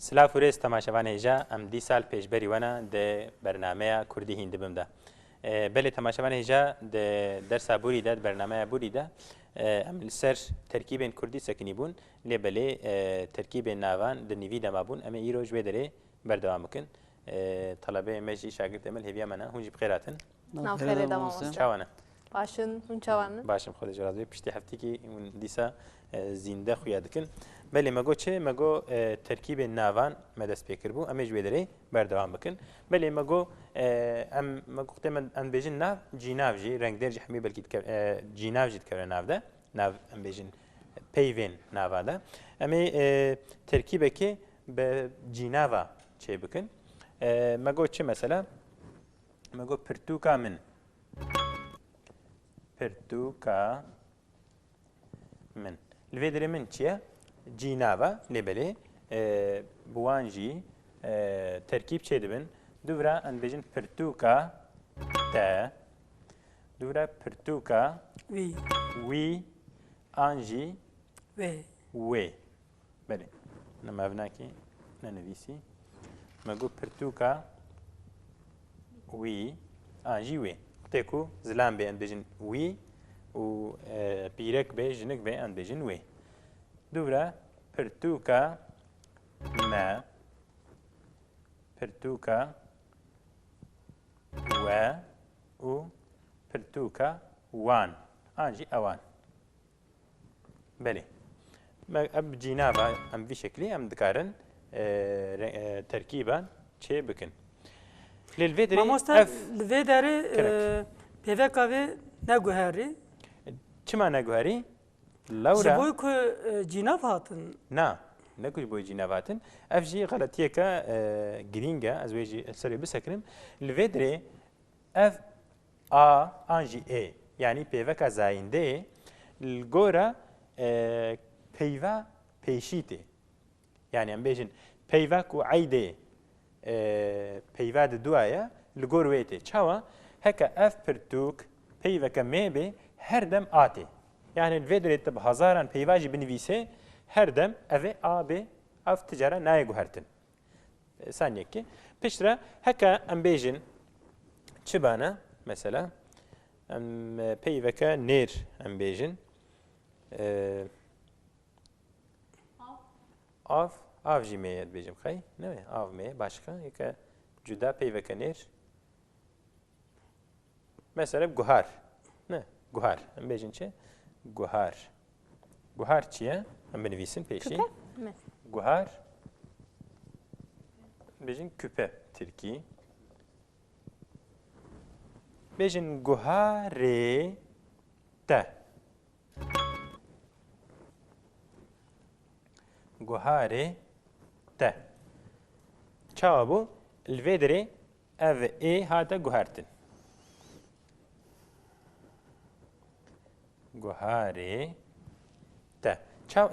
سلاف و ریز تماشاوان هیجا ام دی سال پیشبری وانا ده برنامه کردی هند بمده بله تماشاوان هیجا ده درس بوری ده برنامه بوری ده ام سر ترکیب کردی سکنی بون لی بله ترکیب ناوان ده نیوی دما بون ام ایرو جوی داره بردوام کن طلبه مجی شاگرد امل هیویا منا هونجی بخیراتن ناو خیره دام آموزه چاوانه باشن هون چاوانه باشم خود جرازی پشتی هفته کی اون دیسا زنده خویاد کن بله مگو چه مگو ترکیب ناوان مدرس پیکر بو امیج بدره بردوام بکن بله مگو ام مگو قدم ام بیجن ناو جیناو جی رنگ درج حمی بلکی جیناو جی تکرر ناو ده ناو ام بیجن پیوین ناوا ده امی ترکیب کی به جیناوا چه بکن مگو چه مثلا مگو پرتوکا من پرتوکا من الفيدري من تشيا جينافا لبلي بوانجي تركيب تشيدبن دورا ان بيجن برتوكا تا دورا برتوكا وي انجي وي بلي لما بناكي ننفيسي ماغو برتوكا وي انجي وي تيكو زلام بي ان بيجن وي و بيرك به جنك به ان بيجن وي دورا برتوكا ما برتوكا و برتوكا وان انجي اوان بلي ما اب جينافا ام في شكلي ام دكارن تركيبا شي بكن للفيدري ماموستا الفيدري بيفكافي ناغوهاري چما ناگوهاری لورا جبوی که جناب هاتن نه نکوش بوی جناب هاتن اف جی غلطیه که گرینگه از ویجی سری بسکنم الفیدری اف انجی ای یعنی پیوکا زاینده الگورا پیوا پیشیته یعنی ام بیجن پیوکو عیده پیوا دوایا الگور ویته چاوا هکا اف پرتوک پیوکا میبه هر دم آتی یعنی الفیدری تب هزاران پیواجی بنویسه هر دم اوه آبه اف تجاره نای گوهرتن ثانیه کی پشتره هکا ام بیجن چبانه مثلا ام پیوکا نیر ام بیجن آف جی میاد بیجم خی نه آف می باشکه یک جدا پیوکا نیر مثلا گوهر نه گوهر ام بیجن چه گوهر گوهر چیه ام بنویسیم پیشی گوهر بیجن küpe ترکی بیجن گوهره ته گوهره ته چاوا بو الفیدری اف ای هاتا گوهرتن گوهاره ته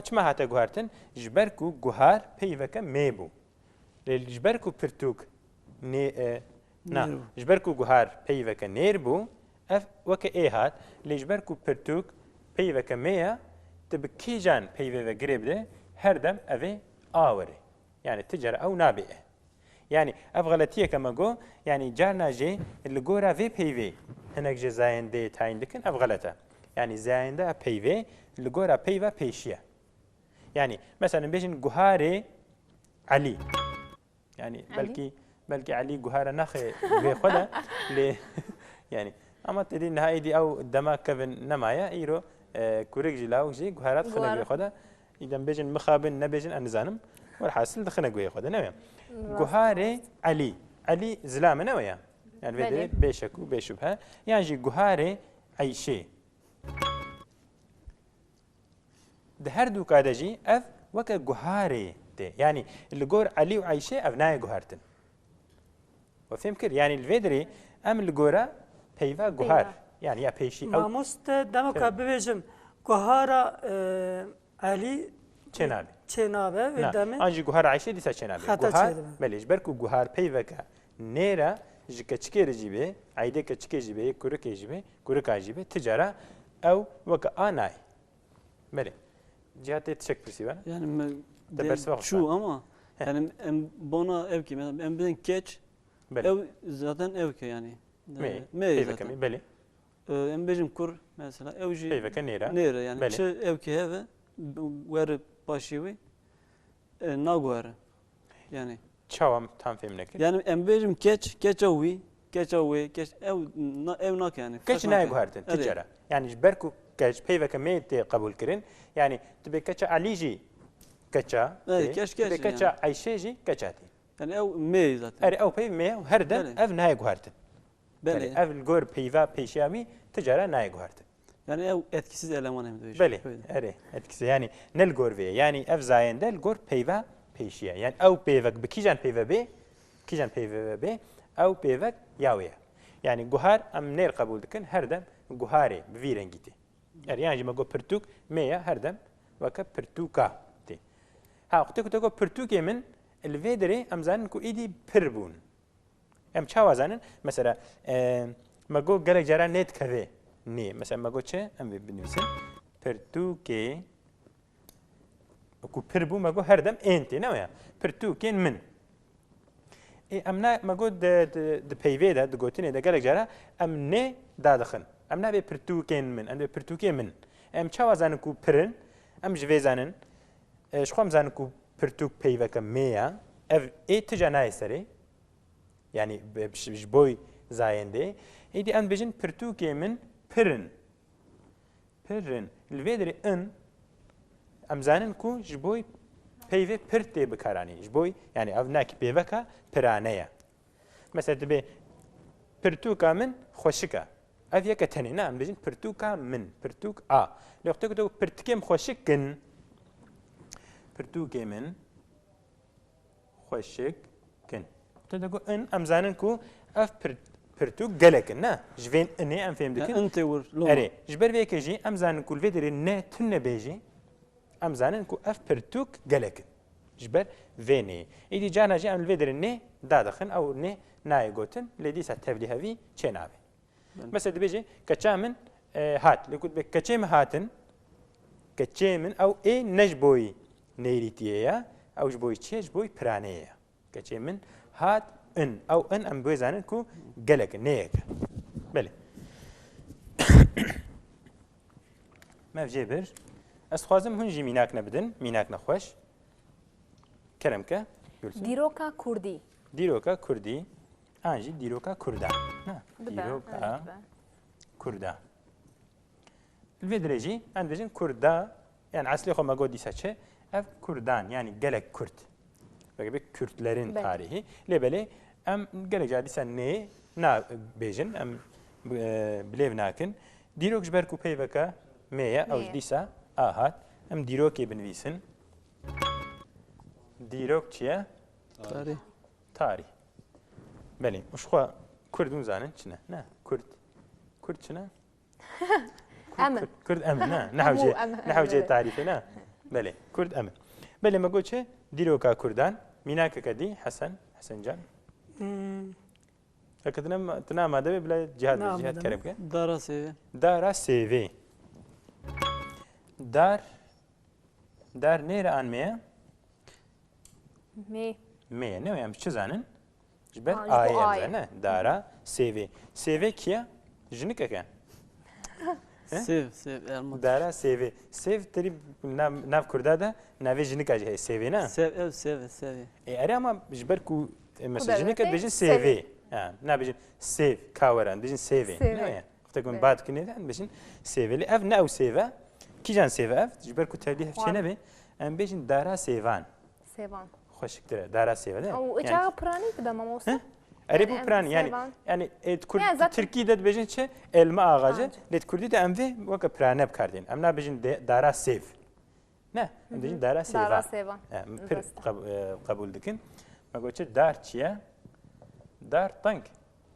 چما هاتا گوهرتن جبرکو گوهر پیوکا میبو جبرکو پرتوک نه جبرکو گوهر پیوکا نیر بو اف وکا ای هات جبرکو پرتوک پیوکا میا تبکی جان پیوکا گریب ده هر دم اوه آوره يعني تجر او نابئه يعني اف غلطيه كما جو يعني جارنا جي اللي جورا في بي في هناك جزاين دي تاين لكن اف غلطه يعني زاين ده بي في اللي جورا بي في بيشيا يعني مثلا بيجن جوهاري علي يعني بلكي علي جوهارة نخي في خدا يعني اما تدين هاي دي او دما كفن نمايا ايرو كوريك جلاو جي جوهارات خنا في خدا اذا بيجن مخابن نبيجن انزانم والحاصل دخلنا جوي خدا نويا جوهاري علي زلامه نويا يعني بدري بيشكو بيشبهه يعني جي جوهاري عيشي ده هر دو كادجي اف وك جوهاري تي يعني اللي جور علي وعيشي ابناء جوهرتن وفهم كده يعني الفيدري ام اللي جورا بيفا جوهار يعني يا بيشي او ماموست دمك ببيجم جوهارا علي چنابه ودمه انجي جوهر عيشي ديسا چنابه جوهر بليش بركو جوهر بيفكا نيرا جكچكير جيبه عيده كچكي جيبه كورك جيبه كورك جيبه تجاره او وكا اناي بله جهات تشك برسيبا يعني شو اما Yani em bona ev ki mesela em bizin keç بله ev zaten ev ki yani. مي Me پێیڤەکە zaten. می بله Em bejim kur mesela ev jî پێیڤەکە نێرە nere yani Bele. çi ev ki heve were başî naguhere. Yani چاوام تام فێم نەکرد yani em bejim keç ev keç ev nak yani. کەچ نایگوهارتن تجارە یعنی بەرک و کەچ پێیڤەکە مێ تێ قبولکردن یعنی تبێ کەچە علیژی کەچە keç کەچە yani. عیشێژی کەچاتی Yani ev me zaten. ئەرێ ئەو پێی مێ و هەردەم Bele. ئەv نایگوهارتن Bele. ئەv گۆر پەیڤا پێشیاوی تجارە نایگوهارتن Yani ev etkisiz eleman hem de. بله ئەرێ ئەتکسە ینی نەل گۆر وێ ینی ئەف زایەندە گۆر پەیڤا پێشیە یان ئەو پێڤک بکیژان پێیڤە بێ کیژان پێیڤە بێ ئەو پێڤک یاوەیە یعنی گوهار ئەم نێر قبول دکن هەردەم گوهارێ بڤی رەنگی تێ ئەریانجی مەگۆ پرتوک مێیە هەردەم وەکە پرتوکا تێ ها قوتێکوتەگۆ پرتوکێ من لێ دەرێ ئەمزانن و ئیدی پر بوون ئەم چاوازانن مەسەرە مەگۆ گەلێک جاران نێت کەوێ نێ مەسەر مەگۆ چێ ئەم بنووسن پرتوکێ وەکو پر بوو مەگۆ هەردەم ئێن تێ نەوەیە پرتوکێن من ئەم مەگۆ پەیوێدا دگوتنێ دەگەلێک جارە ئەم نێ دادەخن ئەم نابێ پرتوکێن من ئەم پرتوکێ من ئەم چاوازانن و پرن ئەم ژ vêزانن خۆم زانن و پرتوک پەیڤەکە مێیە ئەv ئێ تجا نایە سەرێ ینی ji بۆی زایەندێ ئیدی ئەم بێژن پرتوکێ من پرن لێ دەرێ ئن ئەمزانن و ji بۆی پەیوێ پر تێ بکارانی ji بۆی ینی ئەv ناکی پێڤەکە پرانەیە مەسەر دەبێ پرتوکا من خۆشکە ئەv یەکە تەنێ نا ئەم بێژن پرتوکا من پرتوک ئا لێ قوتێکوتە پرتکێم خۆشکن پرتوکێ من خۆشکن دەگو ئن ئەمزانن و ئەف پرتوک گەلێکن نا ji vên ئنێ ئەم فێم دکن Ente vur. ئەرێ ji ber vêkejî em zanin ku lê derê ne tun nebêjî em zanin ku ev pirtûk gelekin ji ber vênê îdî cana jî em li vê derê nê dadixin ew nê nayê gotin lê dîsa tevlî hevî çê nabê mesela dibêjê keça min hat lê ku dibê keçê min hatin keçê min ew ê ne ji boî nêrîtiyê ye ew ji boî çi ye ji boî piraneyê ye keçê min hat in ew in em bê zanin ku gelekin nêyeke belê mev jê bir ez dixwazim hûn jî mînak nebidin mînak nexweş keremke Gülsün دیرۆکە کوردی dîroka Kurdî an jî dîroka Kurda ببە dîroka Kurda li vê dirê jî em dibêjin Kurda yani eslê xwe me got dîsa çi ev Kurdan yani gelek Kurd vekebê Kürtlerin Belê. tarîhî lêbelê em gelek car dîsa nê nabêjin em bilêv nakin dîrok ji ber ku peyveke mê ye ew ji dîsa a hat em dîrokê binivîsin dîrok çi ye Tarih. tarî belê xwe Kurd hûn zanin çi ne ne Kurd çi ne ئەمن Kurd emin ne nehewcê tarîfê ne belê Kurd emin belê me got çi dîroka Kurdan mînakeke dî Hesen can tina amade bê bila cihad keremke Dara sevi. dara sêvê dar nêre an meye مێ meye ne em çi zanin ji ber ji bo ayê em ayê. zanin dara sêvê sêvê kiye jinikeke Sev elma. dara sêvê sêv terî nav Kurda de navê jinika jî heye sêvê ne Sev ev sev. erê ama ji ber ku mesela da jinika bêjin dibêjin sêvê. sêvê nabêjin sêv kaweran dibêjin sêvê Sêvê. ne qutekûn bad kinê de em bêjin sêvê lê ev ne ew sêve kîjan sêve ev ji ber ku tevlî hev çê nebe em bêjin dara sêvan سێوان xweşiktir e dara sêve de ئەو ئەجا پرانی بدە مامۆستا erê Yani bu em piran yani sêvan. yani Kurd Yani zaten- Tirkî de dibêjin çi elma ağacı Ağacı. lê Kurdî de em vê weke pirane bikardîn em nabêjin dara sêv ne em dibêjin dara دارا sêvan سێوان pir qebûl dikin me got çi dar çi ye dar teng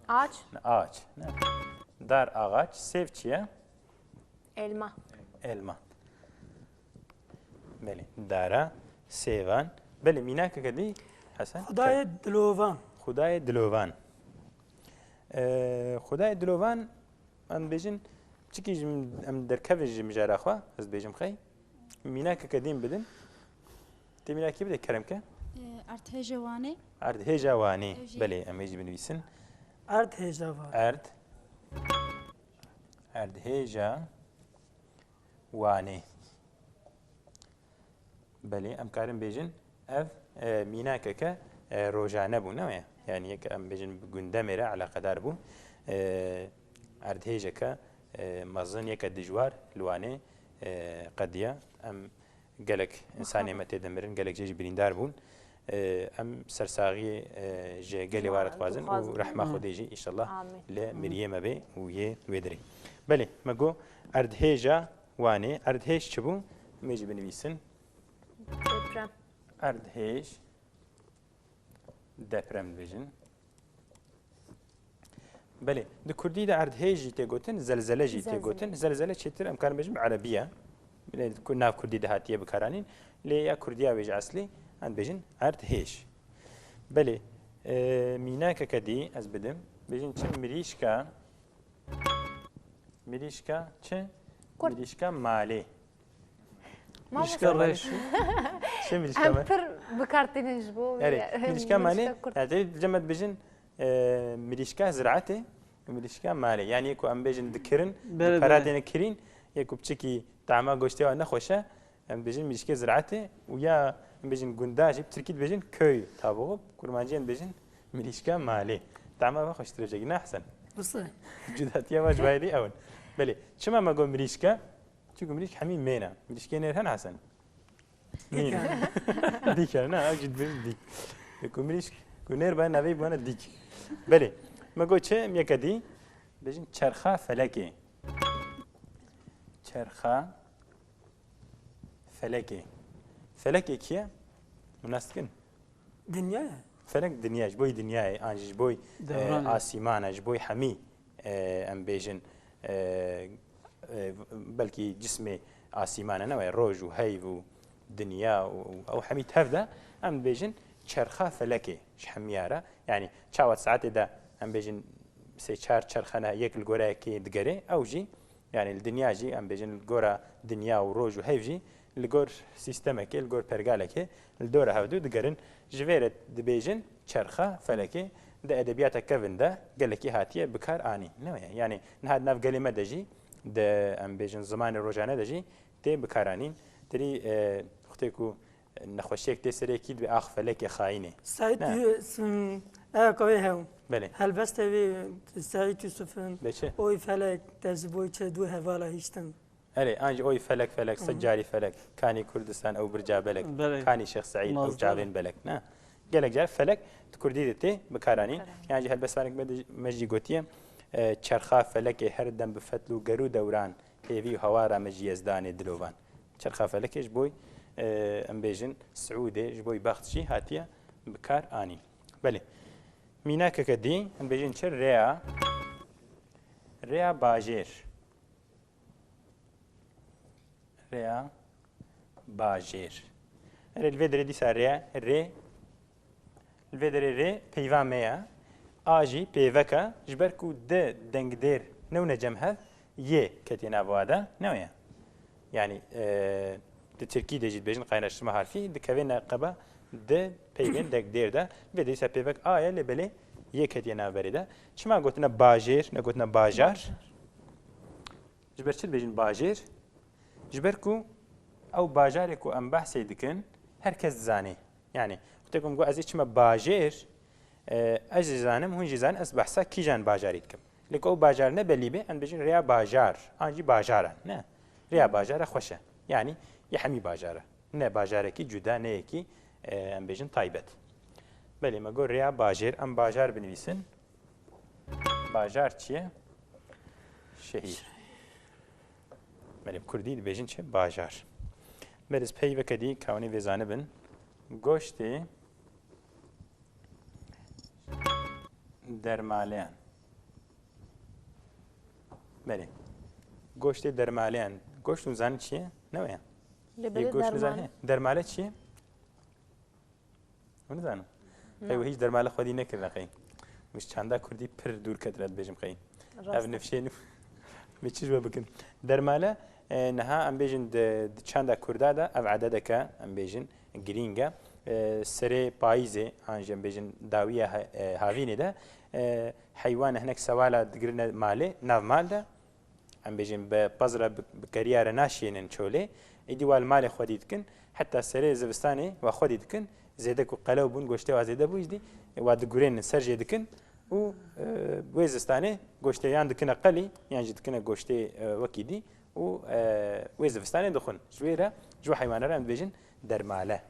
ئاچ ağaç ne dar ağaç sêv çi ye ئێلما elma belê dara sêvan belê mînakeke dî Hesen خدای دلوان Xudayê dilovan Xudayê dilovan em bêjin çikî ji em derkevê ji mijara xwe ez bêjim xey mînakeke dîn bidin tê mînakê bide keremke ارتهجه وانه اردهێژە وانێ بەێ ئەمەژی بنویسن ارد هێژاوا ئەردهێژە وانێ بەێ ئەم کارم بێژن ئەف میناکەکە ڕۆژانە بوو نەوەیە یعنی یەکە ئەم بێژن گوندە مێرە علاقەدار بوو ئەردهێژەکە مەزن یەکە دژوار لوانێ قەدیە ئەم gelek insanê me tê demirin gelek jê jî birîndar bûn em sersaxiyê ji gelê wa re dixwazin û rehma Xwedê jî îşallah li miriyê me bê û yê wê dirê. Belê me got erdhêja wanê erdhêj çi bû em jî binivîsin Deprem. erdhêj deprem dibêjin. Belê di Kurdî de erdhêj jî tê gotin zelzele jî tê gotin zelzele çêtir em karin bêjin bi Erebiya nav Kurdî de hatiye bikaranîn lê ya Kurdiya wê ji eslî em bêjin erdhêj. Belê mînakeke dî ez bidim bêjin çi mirîşka çi mirîşka malê İşte reş. çi mirîşka Em malê pir bikartînin ji bo erê mirîşka malê yani cem et bêjin mirîşka ziraetê mirîşka malê yani ku em bêjin dikirin karadêne kirîn yek ku piçikî تاما گوشتی و نخوشه ام بيجين مشكله زراعتي ويا بيجين گونداجي تركي بيجين كوي تابوغ كرمانجي بيجين مليشكا مالي تاما خوش ترجي احسن بس جدات يا واجبايلي اون بلي شما ما قول مليشكا تشو مليش حميم مينا مليشكا نير هن حسن مين ديك انا اجد ديك يكون مليش كونير بان نبي بنا ديك بلي ما قول شي ميكدي بيجين چرخه فلكي چرخه فلكي فلكي كيا مناسكن دنیا فلك دنياش بوي دنياي انج بوي آسيمانج بوي حمي ام بيجن بلكي جسمي آسيمان انا روج وهيف ودنيا او حمي تهفدا ام بيجن چرخه فلكي شحمياره يعني چاوت ساعات ده ام بيجن سي چار چرخنه يك الگوره كي دگري او جي يعني الدنيا جي ام بيجن الگورا دنيا وروج وهيف جي الگور سيستمك الگور پرگالك الدوره هودو دگرن جويرت دبيجن چرخه فلكي ده ادبيات كفن ده قالكي هاتيه بكار اني نو يعني نهاد ناف كلمه دجي ده ام بيجن زمان روجانه دجي تي بكارانين تري اختكو نخوشيك تسري اكيد باخ فلكي خاينه سعيد اسم اكوي هم بله هل بس تبي سعيد يوسفن ليش اوي فلك تزبوي دو هوالا هيشتن أري أنج أوي فلك فلك سجاري فلك كاني كردستان أو برجا بلك كاني شيخ سعيد أو جابين بلك نا قالك جاب فلك تكردي دتي بكارانين يعني هل بس فانك مجي قوتيه چرخا فلك هر دم بفتلو قرو دوران هيفي هوارا مجي يزداني دلوفان چرخا فلك إيش بوي أم بيجن سعودي إيش بوي باختشي هاتيه بكار آني بله ميناك كدي أم بيجن شر ريا باجير ريا باجير الفيدري دي ساريا ري الفيدري ري بيفان ميا اجي بيفكا جبركو د دنگدير نو نجمها ي كتينا بوادا نويا يعني التركي دي جيت بيجن قايناش ما حرفي دكوينا قبا د بيفين دنگدير دا فيدري سا بيفك ايا اللي بلي ي كتينا بريدا شما قلتنا باجير نقولنا باجار جبرتش بيجن باجير جبركو او باجارك ام بحثي دكن هركز زاني يعني قلت لكم قو ازيش ما باجير اجي زانم هون جزان اس بحثا كي جان باجاريتكم لك او باجار نبلي به ان بيجن ريا باجار انجي باجارا نه ريا باجارا خوشه يعني يحمي باجارا نه باجاركي جدا نه كي ام بيجن طيبت بلي ما قول ريا باجير ام باجار بنويسن باجار چیه شهير مریم کردی بیشتر چه باجار مرز پی و کدی کانی وزانه بن گوشتی درمالیان مریم گوشتی درمالیان گوشت نزان چیه نوعی یه گوشت نزانه درماله چیه ونزانم خیلی هیچ درماله خودی نکرده خیلی مش چنده کردی پر دور کدرت بیشم خیلی اول نفشین میچیز بکن درماله نها ام بيجن چند كردا دا او عددك ام بيجن جرينجا سري بايزه انجم بيجن داويه هاوینه ده حيوان هناك سوالا دقرنا مالي ناف مالده ام بيجن ببزره بكرياره ناشينن شولي ايدي والمال خديت كن حتى سري زبستاني وخديت كن زيدك وقلو بون گوشته وازيده بوجدي واد گورين سرجي دكن و ويزستاني گوشته يان دكن قلي يعني دكن گوشته وكيدي و ويزستاني دخن جويره جو حيوان رام بيجن درماله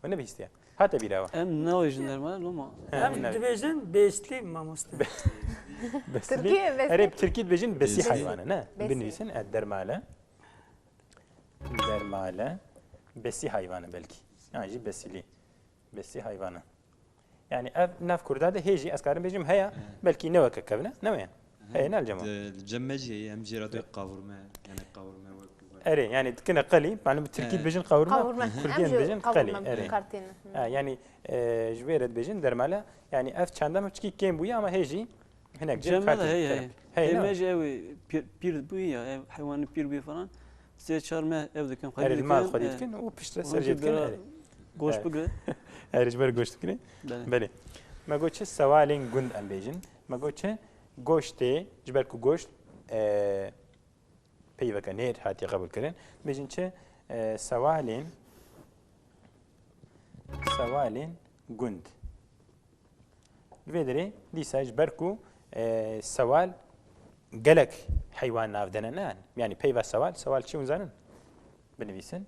ونبي استيا هاتا بيراوا ام نويجن درمان لما Hem division beşli mamusta. بس تركيا بس اريب تركيد بيجن بسي بسي. حيوانه نا بسي. بنويسن الدرماله درماله بسي حيوانه بلكي يعني بسيلي بسي حيوانه يعني ناف كرداده هيجي اسكارن بيجم هيا بلكي نوك كبنا نوين هي نال جماعه الجماجي هي ام جيراتو قاورما يعني قاورما اري يعني كنا قلي معلوم بالتركيب بيجن قورما قورما كردين بيجن قلي قورما اري بكارتين يعني جويرت بيجن درماله يعني اف چندم تشكي كيم بويا اما هيجي هناك جمال هي هي ما نعم. جاوي بير بويا حيوان بير بي فلان سي شهر ما ابدا كان اري المال خديت كن وبشتري سرجت كن اري قوش بقرا اري جبر گوشت كن بله ما گوچه سوالين گوند ام بيجن ما گوچه گوشته جبر کو گوشت پیوکه نیر هاتی قبول کردن بيجن چه سوالين گوند ویدری دیسا جبر کو سوال گلک حیوان نافدنه نان يعني پیوا سوال چی ونزانن بنویسن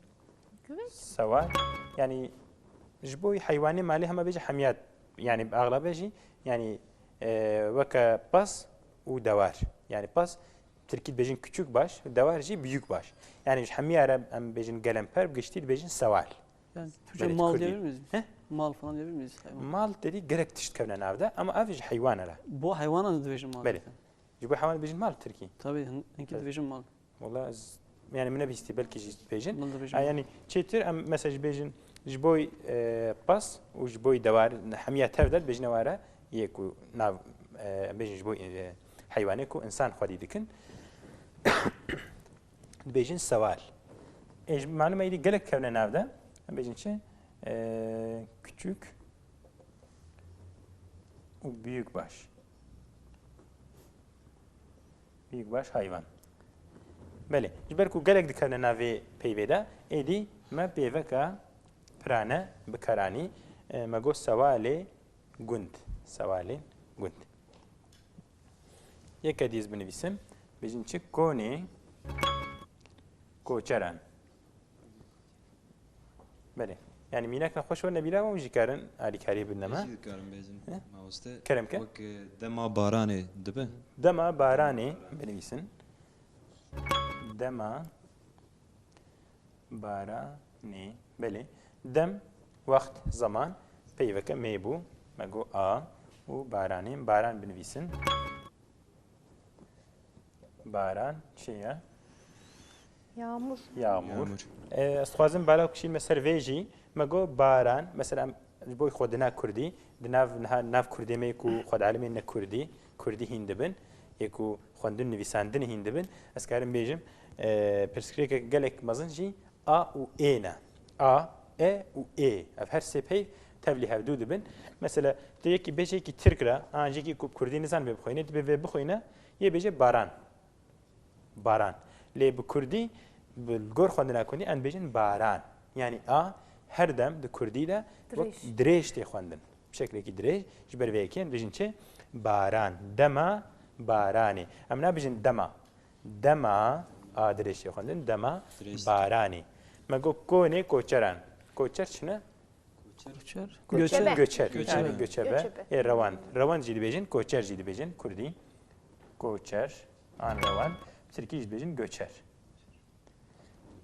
سوال يعني جبوي حيواني مالي هم بيجي حميات يعني باغلب بيجي يعني وكا باس ودوار يعني باس تركيد بيجين küçük baş دوار جي büyük baş يعني مش حمية عرب ام بيجين galemper بيجتيد بيجين سوال Yani Türkçe Böyle mal Kürdi. diyebilir miyiz? He? Mal falan diyebilir miyiz? Hayvan. مال تري gerek تشت كونا نافدا اما افيج حيوان لا Bu hayvana da division mal. بله جبوي حيوان بيجين مال تركي Tabii henki Evet. division mal. والله يعني من بيستي بلكي جي بيجين Mal division mal. يعني تشيتر ام مسج بيجين جبوي باس وجبوي دوار حمية تفضل بيجين وارا يكو ناف بيجين جبوي حيوانيكو انسان خدي دكن بيجين سوال ايش معلومه يدي قالك كونه نافدا بيجين شي küçük و büyük baş büyük baş hayvan بله جبركو قالك دكنا نافي بيفيدا ايدي ما بيفكا برانا بكراني ما جو سوالي گوند سوالي گوند یک دیز بنویسم بيجين چه كوني كوچران بله يعني ميناك نخوش ولا بيلا ويجي كارن علي كاري بالنما كارن بيجن ما وسته كرم كه وك دما باراني دبه دما باراني بنويسن دما باراني بله دم وقت زمان بيفك ميبو مگو و باراني باران بنويسن باران شيا Yağmur. يامور استخوازم بالا كشين مسر فيجي مگو باران مثلا بوي خودنا كردي دناف ناف كردي ميكو خود عالمين كردي كردي هندبن يكو خوندن نويساندن هندبن اسكارم بيجم برسكريك قالك مزنجي و اينا و اي اف هر سيبي تبلي هفدو دبن مثلا تيكي بيجي كي تركرا انجي كي كردي نزان بخوينه تبي بخوينه يبيجي باران لي بكردي بالجور خوندنا كوني ان بيجن باران يعني هر دم د كردي ده دريش تي خوندن بشكل كي دريش جبر ويكين بيجن چه باران دما باراني امنا بيجن دما دريش تي خوندن دما باراني مگو كوني كوچران كوچر چنه Göçer. göçer Göçebe. yani göçebe revan jidi bejin koçer jidi bejin kurdi koçer an revan Türkiye jidi bejin göçer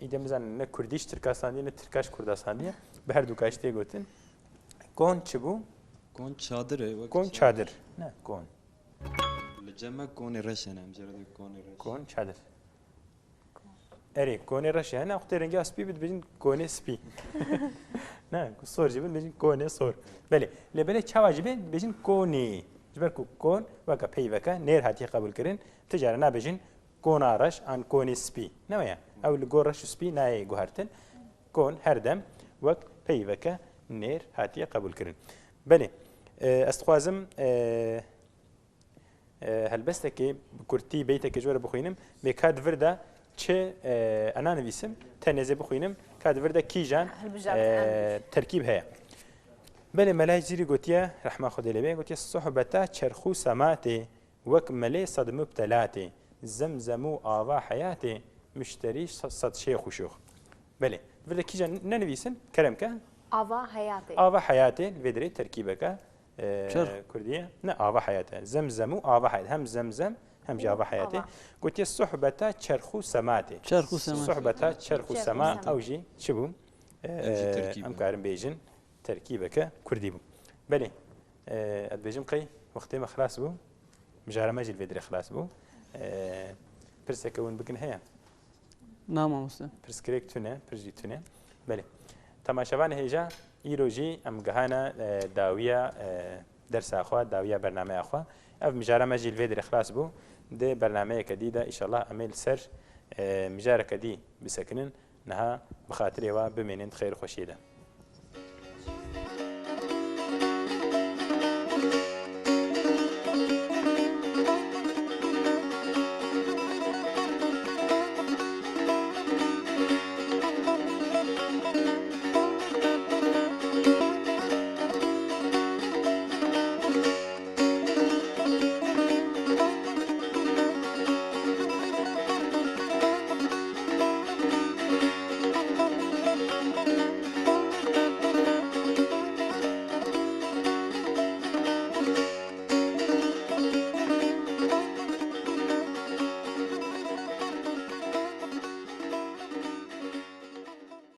İdemizan ne kurdiş Türkistan diye ne Türkaş Kurdistan diye her dukaş diye gotin kon çibu كون çadır kon çadır ne kon لجمع كون رشنا مجرد كون رش kon çadır eri kone raşı hani aktar rengi aspi bit bejin kone spi ne sor jibin bejin kone sor bele lebele çava jibin bejin kone جبر كون وكا بي وكا نير هاتي قبول كرين تجارة نابجين كون عرش عن كون سبي نويا أو الجورش سبي ناي جوهرتن كون هردم وك بي وكا نێر هاتیە قبولکردن بەێ ئەستخوازم هەلبەستێکی کورتی بیتێکی جۆرە بخوێنم بێ کاتڤردا چه ئەنانەویسم تەنێزێ بخوێنم کاتڤردا کیژان تەرکیب هەیە بەێ مەلای زیری گوتیە ڕەحما خودی لەبێ گوتیە سوحبەتە چەرخ و سەماتێ وەک مەلێ سەد مبتەلاتێ زەمزەم و ئاوا حەیاتێ مشتری سەد شێخ و شوخ بەێ ڤردە کیژان نەنویسن کەرەمکە ئاوا هەیاتێ ئاوا حەیاتێ لێدرێت تەرکیبەکە كردية نا آوا حياته زمزم وآوا حياته هم زمزم هم جاوا حياته قلت الصحبة شرخو سماتي شرخو سمات صحبة شرخو سما أوجي شبو تركيبة. أم كارم بيجن تركيبك كردي بو بلي أدبيجم قي وقتي ما خلاص بو مجارة ما جيل فيدري خلاص بو برسكون بكن هيا نعم مامۆستا برسكريك تونه برجي تونه بلي تماشاوان هيجا ئیرۆژی ئەم گەهانە داویە دەرساخوا داویە بەرنمەیەخوا ئەف مژارە مەژیل وێ درەخلاص بوو دێ بەرنمەیەکە دیدا ئیشەڵا ئەمێل سەر مژارەکە دی بسەکنن نەها بخاترێەوە بمێنن خێر خۆشیێدا